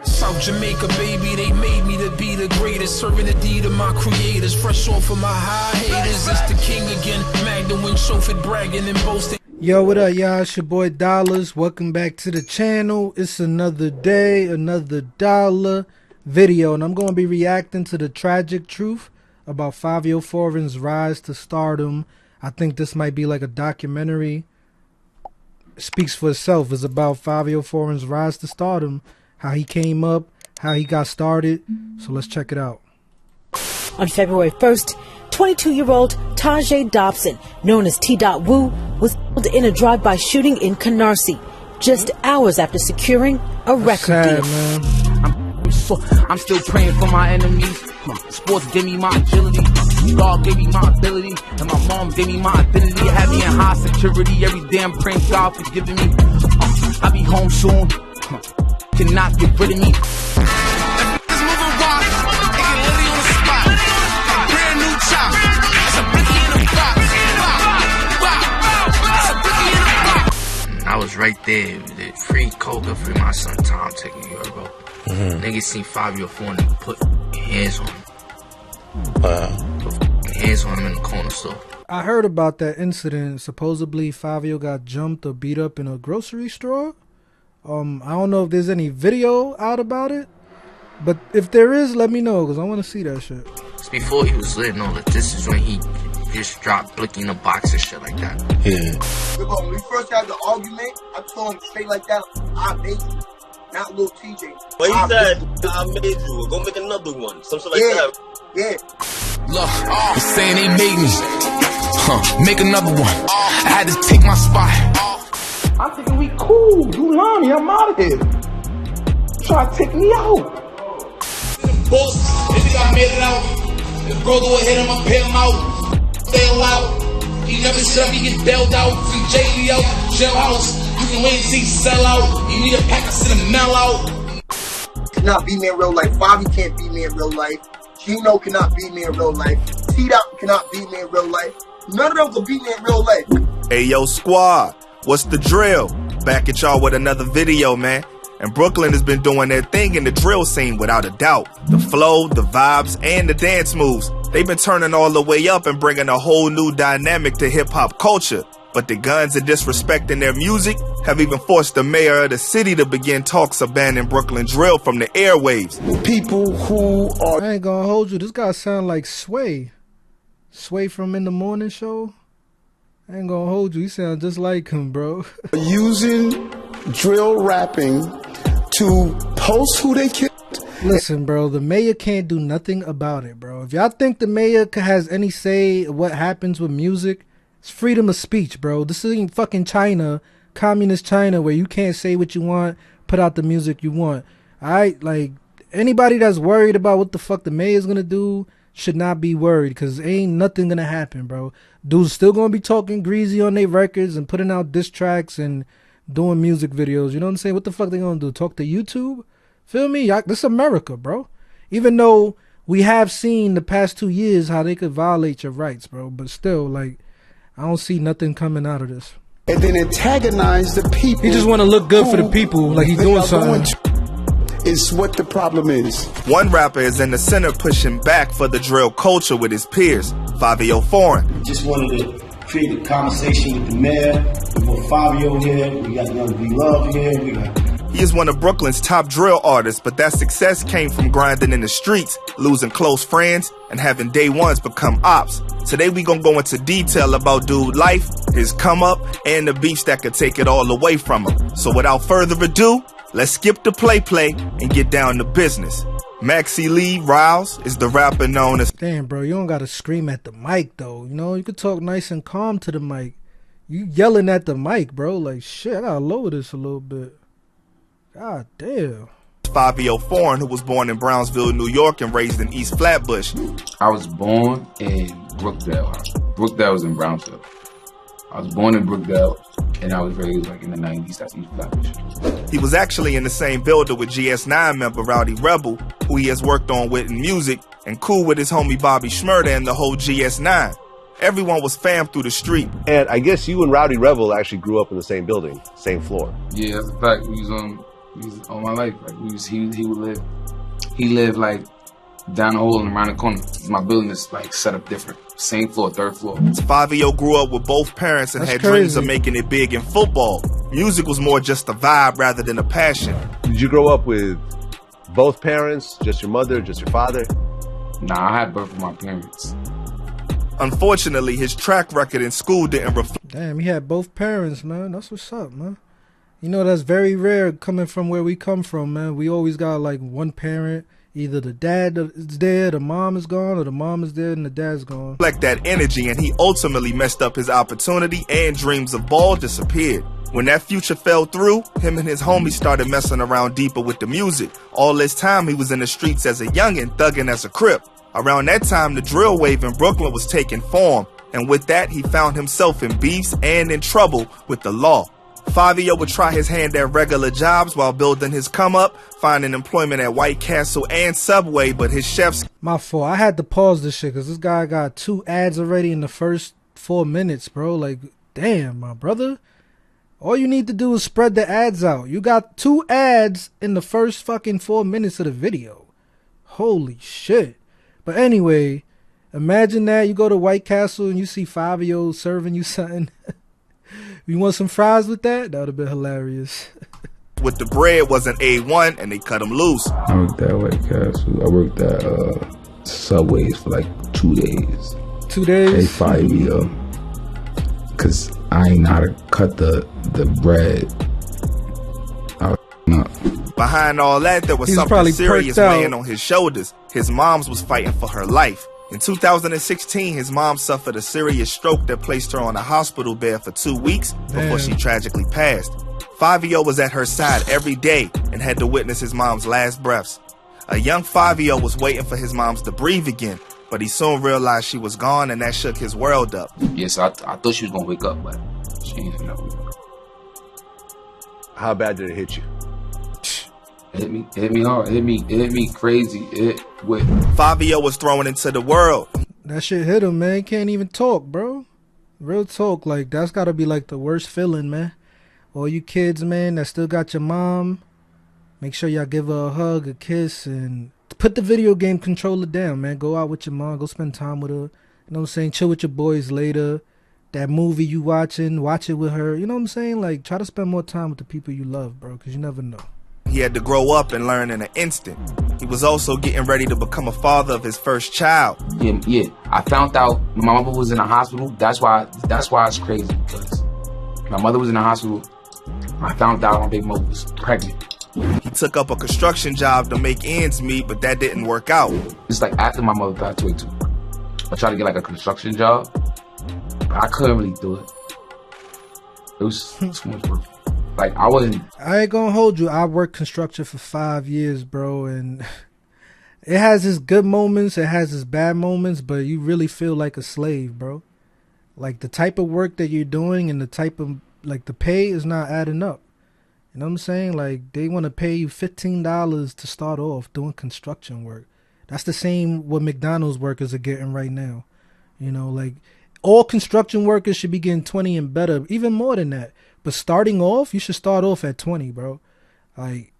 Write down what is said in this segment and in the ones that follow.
South Jamaica, baby, they made me to be the greatest. Serving the deed of my creators. Fresh off of my high haters. It's the king again. Magdalene, chauffeured, bragging and boasting. Yo, what up, y'all? It's your boy Dollars. Welcome back to the channel. It's another day, another dollar video. And I'm going to be reacting to the tragic truth about Fivio Foreign's rise to stardom. I think this might be like a documentary. It speaks for itself. It's about Fivio Foreign's rise to stardom. How he came up, how he got started. So let's check it out. On February 1st, 22-year-old Tajay Dobson, known as T.Wu, was killed in a drive-by shooting in Canarsie, just hours after securing a record deal. I'm still praying for my enemies. Sports gave me my agility. God gave me my ability. And my mom gave me my identity. Had me in high security. Every damn praying God forgiving me. I'll be home soon. Cannot get rid of me. I was right there. Free Coca, free my son Tom, taking you, bro. Niggas seen Fivio Foreign and put hands on him. Put hands on him in the corner store. I heard about that incident. Supposedly Fivio got jumped or beat up in a grocery store. I don't know if there's any video out about it, but if there is, let me know, because I want to see that shit. It's before he was lit and all that. This is when he just dropped Blicky in the box and shit like that. Yeah. When we first had the argument, I told him straight like that, I made you, not little TJ. But he said, I made you, go make another one, something like that. Yeah. Look, I'm saying they made me. Make another one. I had to take my spot. I'm thinking we cool. You love me. I'm out of here. Try to take me out. Boss, if I made it out, the brother will hit him, I'll pay him out. Bail out. He never said he get bailed out. From JV out, jailhouse. You can wait until he sell out. You need a pack, I send a mail out. Cannot beat me in real life. Bobby can't beat me in real life. Gino cannot beat me in real life. T-Dot cannot beat me in real life. None of them can beat me in real life. Hey, yo, squad. What's the drill? Back at y'all with another video, man. And Brooklyn has been doing their thing in the drill scene without a doubt. The flow, the vibes, and the dance moves. They've been turning all the way up and bringing a whole new dynamic to hip-hop culture. But the guns and disrespecting their music have even forced the mayor of the city to begin talks of banning Brooklyn drill from the airwaves. People who are... I ain't gonna hold you. This guy sound like Sway. Sway from In the Morning Show. I ain't gonna hold you. You sound just like him, bro. using drill rapping to post who they killed. Listen, bro, the mayor can't do nothing about it, bro. If y'all think the mayor has any say what happens with music, it's freedom of speech, bro. This isn't fucking China, communist China, where you can't say what you want, put out the music you want. Alright, like, anybody that's worried about what the fuck the mayor's gonna do should not be worried, because ain't nothing gonna happen, bro. Dudes still gonna be talking greasy on their records and putting out diss tracks and doing music videos. You know what I'm saying? What the fuck they gonna do? Talk to YouTube? Feel me? This America, bro. Even though we have seen the past 2 years how they could violate your rights, bro. But still, like, I don't see nothing coming out of this. And then antagonize the people. He just want to look good for the people, like he's doing something. Is what the problem is. One rapper is in the center pushing back for the drill culture with his peers, Fivio Foreign. Just wanted to create a conversation with the mayor. We got Fivio here, we got Young B-Love here, He is one of Brooklyn's top drill artists, but that success came from grinding in the streets, losing close friends, and having day ones become ops. Today we gonna go into detail about dude life, his come up, and the beefs that could take it all away from him. So without further ado, let's skip the play and get down to business. Maxie Lee Riles is the rapper known as... Damn, bro, you don't gotta scream at the mic, though. You know, you could talk nice and calm to the mic. You yelling at the mic, bro. Like, shit, I gotta lower this a little bit. God damn. Fivio Foreign, who was born in Brownsville, New York, and raised in East Flatbush. I was born in Brookdale. Brookdale was in Brownsville. I was born in Brookdale, and I was raised like in the 90s. That's East Flatbush. He was actually in the same building with GS9 member Rowdy Rebel, who he has worked on with in music, and cool with his homie Bobby Shmurda and the whole GS9. Everyone was fam through the street. And I guess you and Rowdy Rebel actually grew up in the same building, same floor. Yeah, that's a fact. We was All my life. Like he lived like down the hall and around the corner. My building is like set up different. Same floor, third floor. Fivio grew up with both parents and That's had crazy. dreams of making it big in football. Music was more just a vibe rather than a passion. Did you grow up with both parents, just your mother, just your father? Nah, I had both of my parents. Unfortunately, his track record in school didn't reflect. Damn, he had both parents, man. That's what's up, man. You know, that's very rare coming from where we come from, man. We always got like one parent. Either the dad is there, the mom is gone, or the mom is there and the dad's gone. Reflect that energy, and he ultimately messed up his opportunity, and dreams of ball disappeared. When that future fell through, him and his homies started messing around deeper with the music. All this time, he was in the streets as a youngin', thugging as a Crip. Around that time, the drill wave in Brooklyn was taking form, and with that, he found himself in beefs and in trouble with the law. Fivio would try his hand at regular jobs while building his come up, finding employment at White Castle and Subway, but his chefs... My fault. I had to pause this shit because this guy got 2 ads already in the first 4 minutes, bro. Like, damn, my brother. All you need to do is spread the ads out. You got 2 ads in the first fucking 4 minutes of the video. Holy shit. But anyway, imagine that you go to White Castle and you see Fivio serving you something. You want some fries with that? That would have been hilarious. With the bread wasn't A1 and they cut him loose. I worked at White Castle. I worked at Subways for like 2 days. 2 days? They fired me up. Cause I ain't know how to cut the bread. Behind all that, there was something serious weighing on his shoulders. His mom's was fighting for her life. In 2016, his mom suffered a serious stroke that placed her on a hospital bed for 2 weeks before she tragically passed. Fivio was at her side every day and had to witness his mom's last breaths. A young Fivio was waiting for his moms to breathe again, but he soon realized she was gone, and that shook his world up. Yes, I thought she was gonna wake up, but she ain't gonna wake up. How bad did it hit you? It hit me hard. It hit me crazy. Fivio was thrown into the world. That shit hit him, man. He can't even talk, bro. Real talk. Like, that's gotta be like the worst feeling, man. All you kids, man, that still got your mom, make sure y'all give her a hug, a kiss, and put the video game controller down, man. Go out with your mom. Go spend time with her. You know what I'm saying? Chill with your boys later. That movie you watching, watch it with her. You know what I'm saying? Like, try to spend more time with the people you love, bro, because you never know. He had to grow up and learn in an instant. He was also getting ready to become a father of his first child. Yeah. I found out my mother was in the hospital. That's why it's crazy, because my mother was in the hospital. I found out my big mother was pregnant. He took up a construction job to make ends meet, but that didn't work out. It's like after my mother passed away too. I tried to get like a construction job, but I couldn't really do it. It was too much work. Like, I ain't gonna hold you. I worked construction for 5 years, bro, and it has its good moments, it has its bad moments, but you really feel like a slave, bro. Like, the type of work that you're doing and the type of, like, the pay is not adding up. You know what I'm saying? Like, they want to pay you $15 to start off doing construction work. That's the same what McDonald's workers are getting right now. You know, like, all construction workers should be getting 20 and better, even more than that. But starting off, you should start off at 20, bro. Like,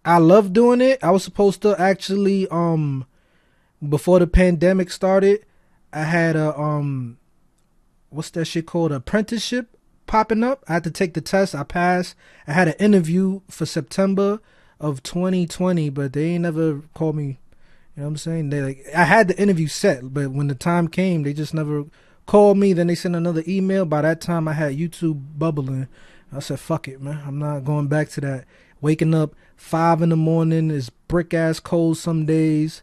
I love doing it. I was supposed to actually, before the pandemic started, I had a, what's that shit called? Apprenticeship popping up. I had to take the test. I passed. I had an interview for September of 2020, but they ain't never called me. You know what I'm saying? They like, I had the interview set, but when the time came, they just never called me. Then they sent another email. By that time, I had YouTube bubbling. I said, fuck it, man. I'm not going back to that. Waking up 5 in the morning is brick ass cold some days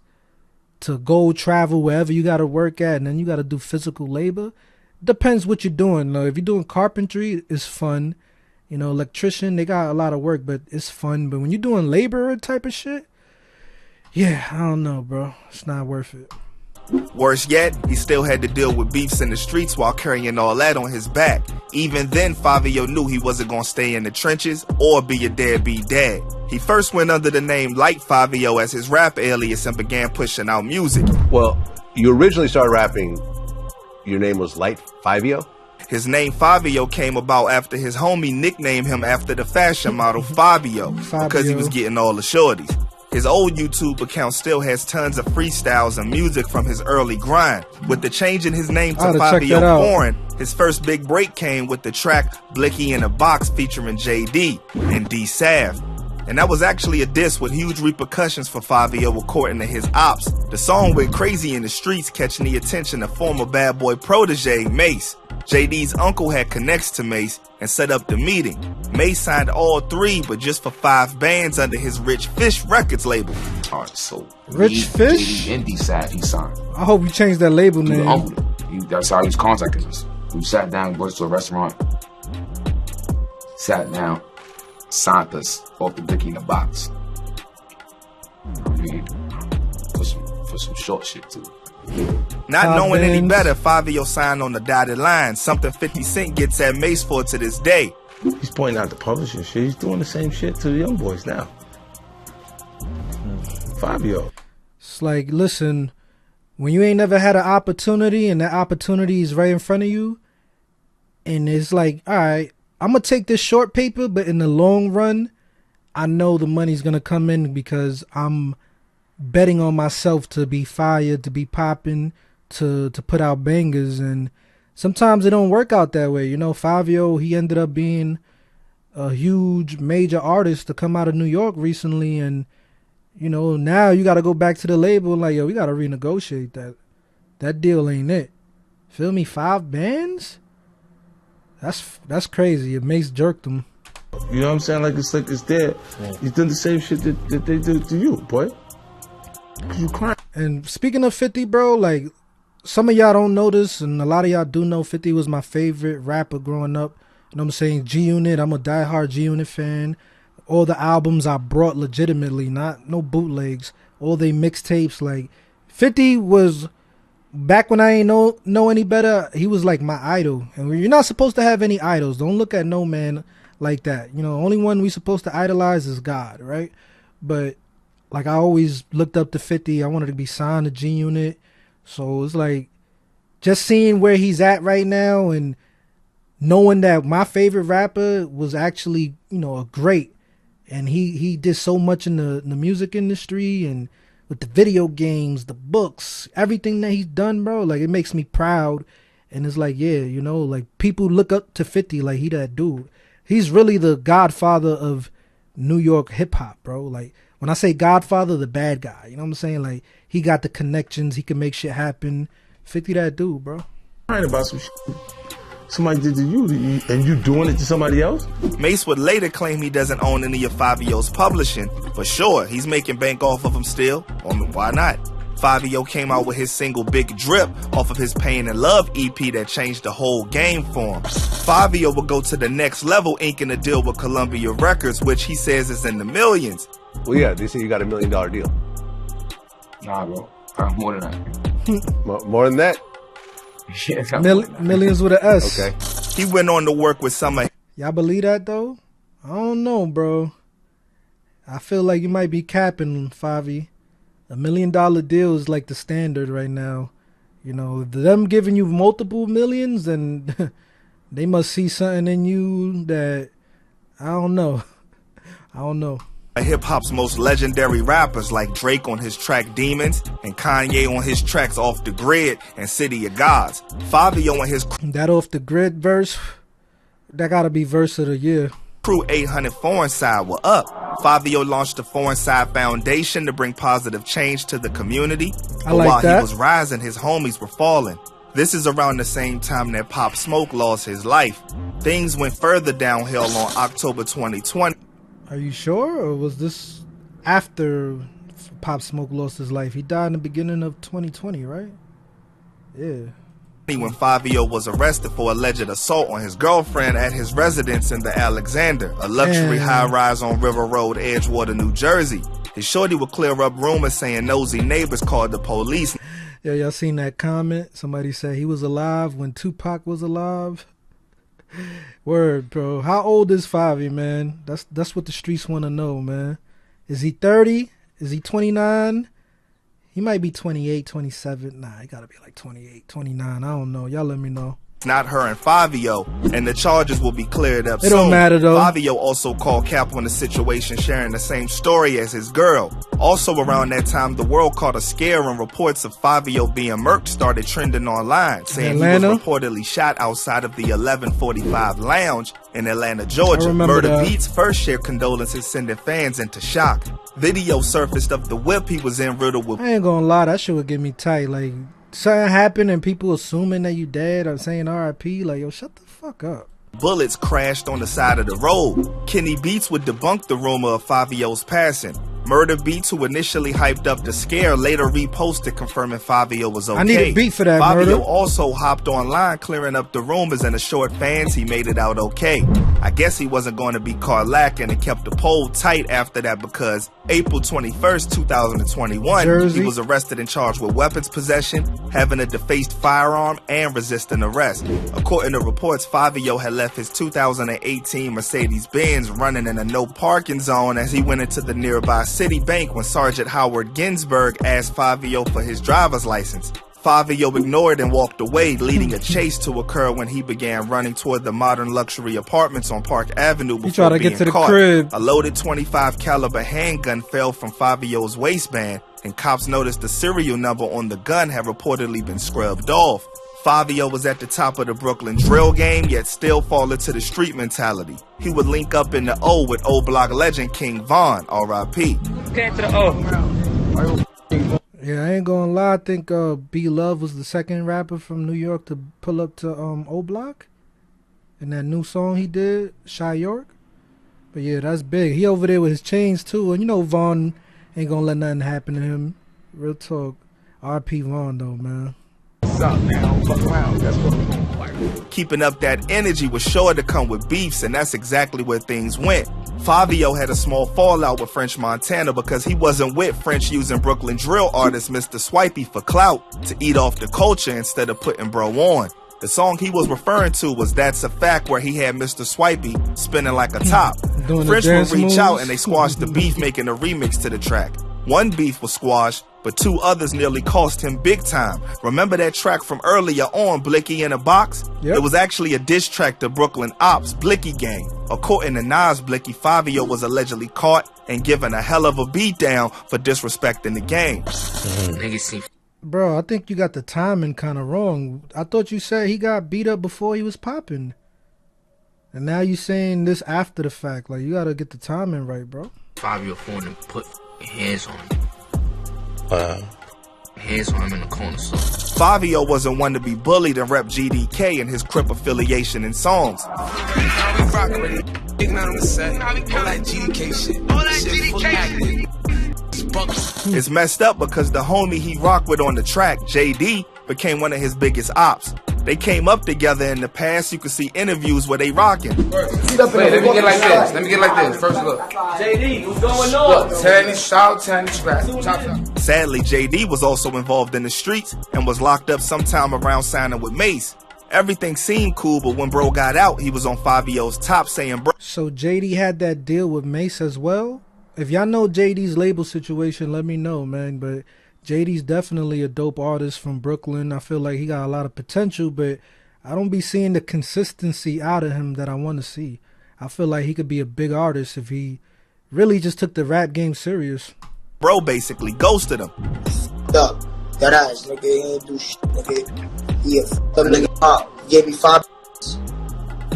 to go travel wherever you got to work at, and then you got to do physical labor. Depends what you're doing. If you're doing carpentry, it's fun. You know, electrician, they got a lot of work, but it's fun. But when you're doing laborer type of shit, yeah, I don't know, bro. It's not worth it. Worse yet, he still had to deal with beefs in the streets while carrying all that on his back. Even then, Fivio knew he wasn't going to stay in the trenches or be a deadbeat dad. He first went under the name Light Fivio as his rap alias and began pushing out music. Well, you originally started rapping, your name was Light Fivio? His name Fivio came about after his homie nicknamed him after the fashion model Fivio because he was getting all the shorties. His old YouTube account still has tons of freestyles and music from his early grind. With the change in his name to Fivio Foreign, his first big break came with the track Blicky in a Box featuring JD and D Sav. And that was actually a diss with huge repercussions for Fivio according to his ops. The song went crazy in the streets, catching the attention of former Bad Boy protege Mace. JD's uncle had connects to Mace and set up the meeting. Mace signed all 3, but just for 5 bands under his Rich Fish Records label. Alright, so Rich Fish? JD and D-Side, he signed. I hope you changed that label name. That's how he was contacting us. We sat down, went to a restaurant, sat down, signed us off the Blicky in the Box. I mean, for some short shit too. Not knowing any better, Fivio signed on the dotted line, something 50 Cent gets at Mace for to this day. He's pointing out the publishing shit. He's doing the same shit to the young boys now. Fivio. It's like, listen, when you ain't never had an opportunity and that opportunity is right in front of you, and it's like, all right, I'm going to take this short paper, but in the long run, I know the money's going to come in because I'm betting on myself to be fired, to be popping, to put out bangers. And sometimes it don't work out that way. You know, Fivio, he ended up being a huge major artist to come out of New York recently. And, you know, now you got to go back to the label like, yo, we got to renegotiate that. That deal ain't it. Feel me? 5 bands? That's crazy. It makes jerked them. You know what I'm saying? Like it's there. Yeah. He's done the same shit that they did to you, boy. You crying. And speaking of 50, bro, like some of y'all don't know this, and a lot of y'all do know 50 was my favorite rapper growing up. You know what I'm saying? G-Unit, I'm a diehard G-Unit fan. All the albums I brought legitimately, no bootlegs. All they mixtapes. Like 50 was, back when I ain't know any better, he was like my idol. And you're not supposed to have any idols. Don't look at no man like that. You know, only one we supposed to idolize is God, right? But like I always looked up to 50. I wanted to be signed to G-Unit. So it's like just seeing where he's at right now and knowing that my favorite rapper was actually, you know, a great. And he did so much in the music industry and with the video games, the books, everything that he's done, bro. Like it makes me proud. And it's like, yeah, you know, like people look up to 50 like he that dude. He's really the godfather of New York hip hop, bro. Like when I say godfather, the bad guy, you know what I'm saying? Like he got the connections. He can make shit happen. 50 that dude, bro. Crying about some shit somebody did to you and you doing it to somebody else? Mace would later claim he doesn't own any of Fivio's publishing, but sure, he's making bank off of him still. Why not? Fivio came out with his single Big Drip off of his Pain and Love EP that changed the whole game for him. Fivio would go to the next level, inking a deal with Columbia Records, which he says is in the millions. Well, yeah, they say you got $1 million deal. Nah, bro. More than that. More than that? Yeah, millions with an S. Okay. He went on to work with some of... Y'all believe that, though? I don't know, bro. I feel like you might be capping, Favi. $1 million deal is like the standard right now. You know, them giving you multiple millions, and they must see something in you that, I don't know. I don't know. Hip-hop's most legendary rappers like Drake on his track Demons and Kanye on his tracks Off the Grid and City of Gods. Fivio on his... That Off the Grid verse, that gotta be verse of the year. Crew 800 Foreign Side were up. Fivio launched the Foreign Side Foundation to bring positive change to the community. But while he was rising, his homies were falling. This is around the same time that Pop Smoke lost his life. Things went further downhill on October 2020. Are you sure, or was this after Pop Smoke lost his life? He died in the beginning of 2020, right? Yeah. When Fivio was arrested for alleged assault on his girlfriend at his residence in the Alexander, a luxury high-rise on River Road, Edgewater, New Jersey. His shorty would clear up rumors saying nosy neighbors called the police. Yeah, y'all seen that comment? Somebody said he was alive when Tupac was alive. Word, bro. How old is Fivio, man? That's what the streets want to know, man. Is he 30? Is he 29? He might be 28, 27. Nah, he gotta be like 28, 29. I don't know. Y'all let me know. not her and Fivio, and the charges will be cleared up soon. It don't matter though. Fivio also called cap on the situation, sharing the same story as his girl. Also around that time, the world caught a scare when reports of Fivio being murked started trending online, saying he was reportedly shot outside of the 1145 Lounge in Atlanta, Georgia. Murder Beats first shared condolences, sending fans into shock. Video surfaced of the whip he was in, riddled with... I ain't gonna lie, that shit would get me tight. Like, something happened and people assuming that you dead or saying RIP. Like, yo, shut the fuck up. Bullets crashed on the side of the road. Kenny Beats would debunk the rumor of Fivio's passing. Murder Beats, who initially hyped up the scare, later reposted confirming Fivio was okay. I need a beat for that, Fivio Murder. also hopped online clearing up the rumors, and assured fans he made it out okay. I guess he wasn't going to be caught lacking and kept the poll tight after that, because April 21st, 2021, he was arrested and charged with weapons possession, having a defaced firearm, and resisting arrest. According to reports, Fivio had left his 2018 Mercedes-Benz running in a no parking zone as he went into the nearby Citibank when Sergeant Howard Ginsburg asked Fivio for his driver's license. Fivio ignored and walked away, leading a chase to occur when he began running toward the modern luxury apartments on Park Avenue before being caught. A loaded .25 caliber handgun fell from Fivio's waistband, and cops noticed the serial number on the gun had reportedly been scrubbed off. Fivio was at the top of the Brooklyn drill game, yet still fall into the street mentality. He would link up in the O with O Block legend King Von, R.I.P. Yeah, I ain't gonna lie. I think B Love was the second rapper from New York to pull up to O Block in that new song he did, Shy York. But yeah, that's big. He over there with his chains too, and you know Von ain't gonna let nothing happen to him. Real talk. R.P. Von though, man. Keeping up that energy was sure to come with beefs, and that's exactly where things went. Fivio had a small fallout with French Montana because he wasn't with French using Brooklyn drill artist Mr. Swipey for clout to eat off the culture instead of putting bro on. The song he was referring to was That's a Fact, where he had Mr. Swipey spinning like a top. French would reach out and they squashed the beef, making a remix to the track. One beef was squashed, but two others nearly cost him big time. Remember that track from earlier on, Blicky in a Box? Yep. It was actually a diss track to Brooklyn Ops, Blicky Gang. According to Nas Blicky, Fivio was allegedly caught and given a hell of a beatdown for disrespecting the gang. Bro, I think you got the timing kind of wrong. I thought you said he got beat up before he was popping. And now you saying this after the fact. Like, you gotta get the timing right, bro. Fivio Foreign put hands on him. Hands on him in the corner, so. Fivio wasn't one to be bullied and rep GDK and his Crip affiliation in songs. It's messed up because the homie he rocked with on the track, JD, became one of his biggest ops. They came up together in the past. You can see interviews where they rocking. Wait, let me get like this. Let me get like this. First look. JD, what's going on? Sadly, JD was also involved in the streets and was locked up sometime around signing with Mace. Everything seemed cool, but when bro got out, he was on Fivio's top saying, bro. So JD had that deal with Mace as well? If y'all know JD's label situation, let me know, man. But JD's definitely a dope artist from Brooklyn. I feel like he got a lot of potential, but I don't be seeing the consistency out of him that I want to see. I feel like he could be a big artist if he really just took the rap game serious. Bro basically ghosted him. Up. That ass, nigga, he ain't do shit, nigga. He a f***up nigga up. Gave me 5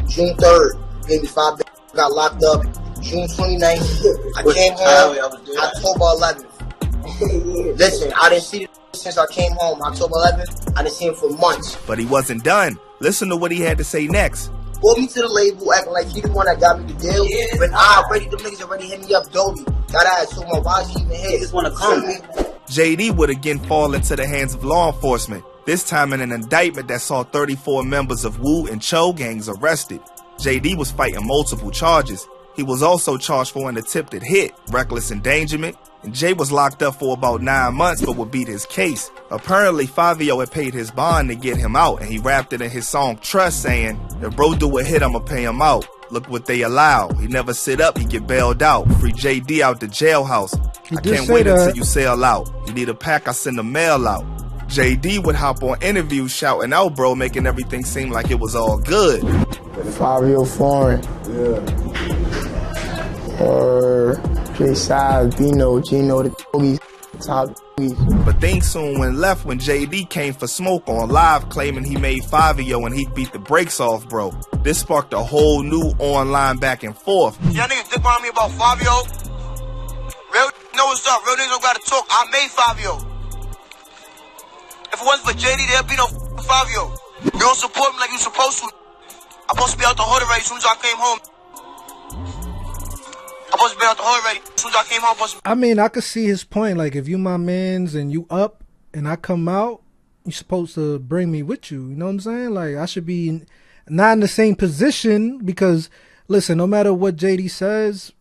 June 3rd, gave me 5 got locked up. June 29th, I came home October 11th. Listen, I didn't see it since I came home October 11th. I didn't see him for months. But he wasn't done. Listen to what he had to say next. Brought me to the label acting like he the one that got me the deal. Yeah. But them niggas already hit me up, Dolby. That ass, so my why she even here? He just wanna come. JD would again fall into the hands of law enforcement, this time in an indictment that saw 34 members of Wu and Cho gangs arrested. JD was fighting multiple charges. He was also charged for an attempted hit, reckless endangerment, and Jay was locked up for about 9 months but would beat his case. Apparently, Fivio had paid his bond to get him out, and he rapped it in his song Trust, saying, if bro do a hit, I'ma pay him out. Look what they allow. He never sit up, he get bailed out. Free JD out the jailhouse. I can't wait until you sell out. You need a pack, I send the mail out. JD would hop on interviews shouting out bro, making everything seem like it was all good. Fivio Foreign. Or J-Side, Bino, Gino, the doggies, top doggies. But things soon went left when JD came for smoke on live, claiming he made Fivio and he beat the brakes off bro. This sparked a whole new online back and forth. Y'all niggas dick on me about Fivio. Real know what's up. Real niggas don't gotta talk. I made Fivio. If it wasn't for JD, there'd be no Fivio. You don't support me like you supposed to. I'm supposed to be out the hood already as soon as I came home. I'm supposed to be out the hood already as soon as I came home. I mean, I could see his point. Like, if you my mans and you up and I come out, you supposed to bring me with you. You know what I'm saying? Like, I should be not in the same position because, listen, no matter what JD says,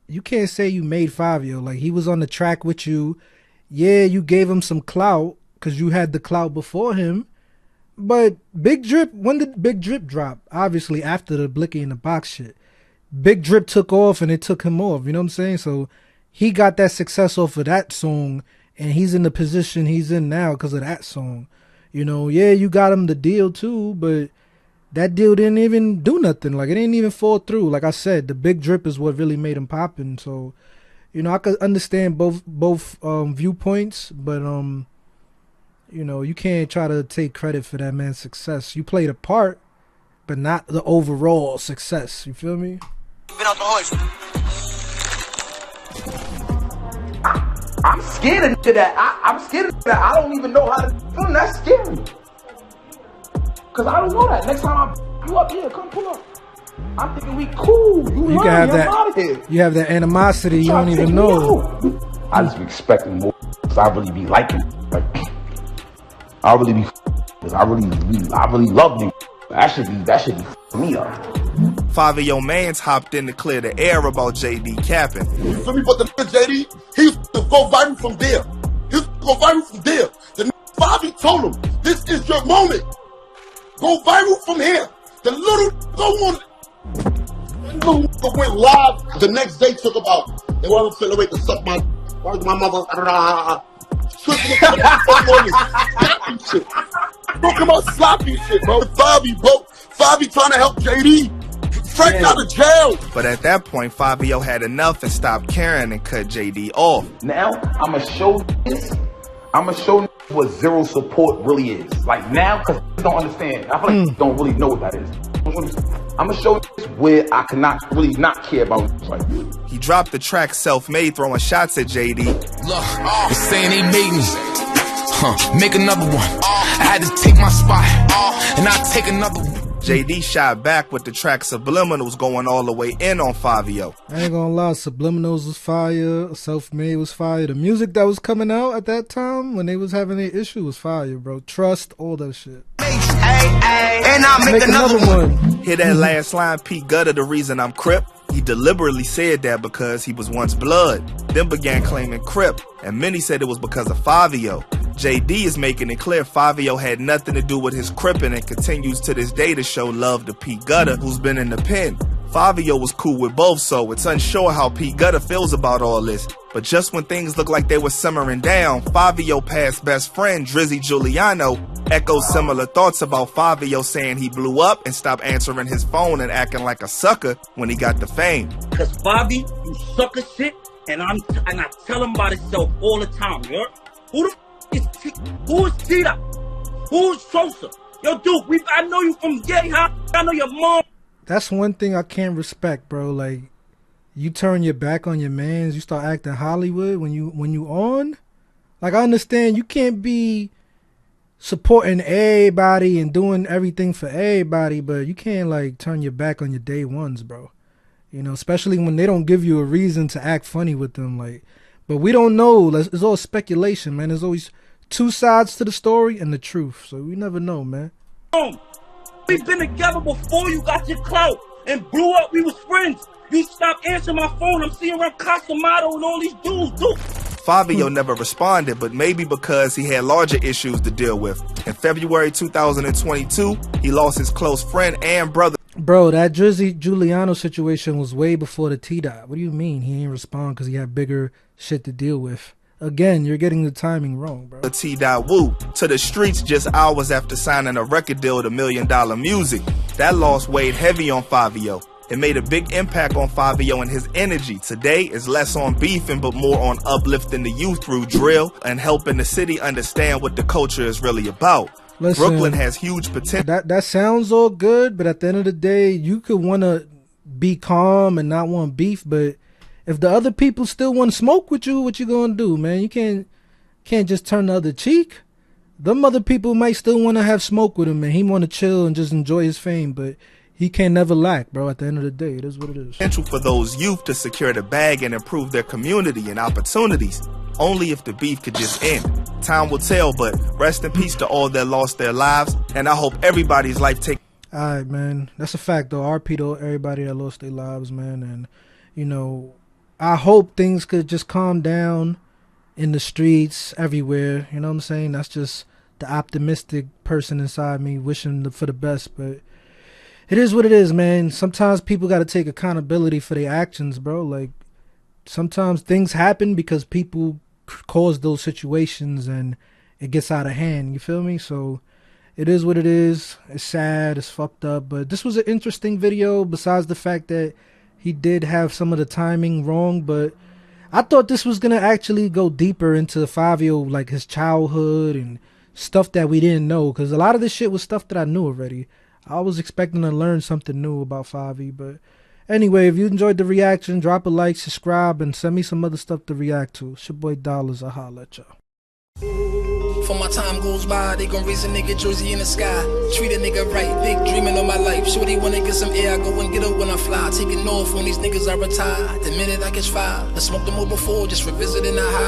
you can't say you made Fivio. Like, he was on the track with you. Yeah, you gave him some clout because you had the clout before him. But Big Drip, when did Big Drip drop? Obviously, after the Blicky in the Box shit. Big Drip took off and it took him off. You know what I'm saying? So he got that success off of that song and he's in the position he's in now because of that song. You know, yeah, you got him the deal too, but that deal didn't even do nothing. Like, it didn't even fall through. Like I said, the Big Drip is what really made him poppin'. So, you know, I could understand both viewpoints, but you know, you can't try to take credit for that man's success. You played a part, but not the overall success. You feel me? Been out the hood. I'm scared of that. I'm scared of that. I don't even know how to feel. That's scary. Cause I don't know that. Next time you up here, come pull up. I'm thinking we cool. You can have that. You have that animosity. You don't even know. I just be expecting more. Cause I really be liking. Like, I really be. Cause I really love you. That should be me up. Fivio mans hopped in to clear the air about JD capping. You feel me? But the JD, he used to go viral from there. He used to go viral from there. The Fivio told him, this is your moment. Go viral from here. The little go on. The little went live the next day, took about, they want to wait to suck my mother. Sloppy shit. Bro, come on, sloppy shit, bro. Fivio trying to help JD. Fresh out of jail. But at that point, Fivio had enough and stopped caring and cut JD off. Now, I'ma show what zero support really is. Like, now, because you don't understand. I feel like you don't really know what that is. I'ma show where I cannot really not care about like He dropped the track Self-Made, throwing shots at JD. Look, they're saying they made me. Make another one. I had to take my spot, and I take another one. JD shot back with the track Subliminals going all the way in on Fivio. I ain't gonna lie, Subliminals was fire, Self-Made was fire. The music that was coming out at that time when they was having their issue was fire, bro. Trust, all that shit. And I'll make another one. Hear that last line, P. Gutter, the reason I'm Crip? He deliberately said that because he was once blood, then began claiming Crip, and many said it was because of Fivio. JD is making it clear Fivio had nothing to do with his cripping and continues to this day to show love to P. Gutter, who's been in the pen. Fivio was cool with both, so it's unsure how P. Gutter feels about all this. But just when things looked like they were simmering down, Fivio past best friend Drizzy Giuliano echoed similar thoughts about Fivio, saying he blew up and stopped answering his phone and acting like a sucker when he got the fame. Cause Bobby, you sucker shit, and I tell him about himself all the time, you heard? Who is Tita? Who's Sosa? Yo, dude, I know you from Gay High. I know your mom. That's one thing I can't respect, bro. Like, you turn your back on your mans, you start acting Hollywood when you on. Like, I understand you can't be supporting everybody and doing everything for everybody, but you can't like turn your back on your day ones, bro. You know, especially when they don't give you a reason to act funny with them. Like, but we don't know. It's all speculation, man. There's always two sides to the story and the truth, so we never know, man. We've been together before you got your clout and blew up. We was friends. You stopped answering my phone. I'm seeing around Casamado and all these dudes, dude. Fivio never responded, but maybe because he had larger issues to deal with. In February 2022, he lost his close friend and brother. Bro, that Drizzy Giuliano situation was way before the T-Dot. What do you mean he didn't respond because he had bigger shit to deal with? again, you're getting the timing wrong, bro. T.Woo to the streets just hours after signing a record deal to $1 Million Music. That loss weighed heavy on Fivio. It made a big impact on Fivio and his energy. Today is less on beefing, but more on uplifting the youth through drill and helping the city understand what the culture is really about. Listen, Brooklyn has huge potential. That sounds all good, but at the end of the day, you could want to be calm and not want beef, but if the other people still want to smoke with you, what you gonna do, man? You can't just turn the other cheek. Them other people might still want to have smoke with him, and he want to chill and just enjoy his fame, but he can't never lack, bro. At the end of the day, it is what it is. Potential for those youth to secure the bag and improve their community and opportunities. Only if the beef could just end. Time will tell, but rest in peace to all that lost their lives, and I hope everybody's life take. All right, man. That's a fact, though. RP to everybody that lost their lives, man. And, you know, I hope things could just calm down in the streets, everywhere. You know what I'm saying? That's just the optimistic person inside me wishing for the best, but it is what it is, man. Sometimes people got to take accountability for their actions, bro. Like, sometimes things happen because people cause those situations and it gets out of hand. You feel me? So it is what it is. It's sad. It's fucked up. But this was an interesting video besides the fact that he did have some of the timing wrong. But I thought this was going to actually go deeper into Fivio, like his childhood and stuff that we didn't know. Because a lot of this shit was stuff that I knew already. I was expecting to learn something new about Fivio, but anyway, if you enjoyed the reaction, drop a like, subscribe, and send me some other stuff to react to. It's your boy Dollars. I'll holla at y'all. For my time goes by, they gon' raise a nigga jersey in the sky. Treat a nigga right, big dreaming on my life. Shorty wanna get some air, I go and get up when I fly. Taking off when these niggas are retired. The minute I catch fire, I smoked them all before, just revisiting the high.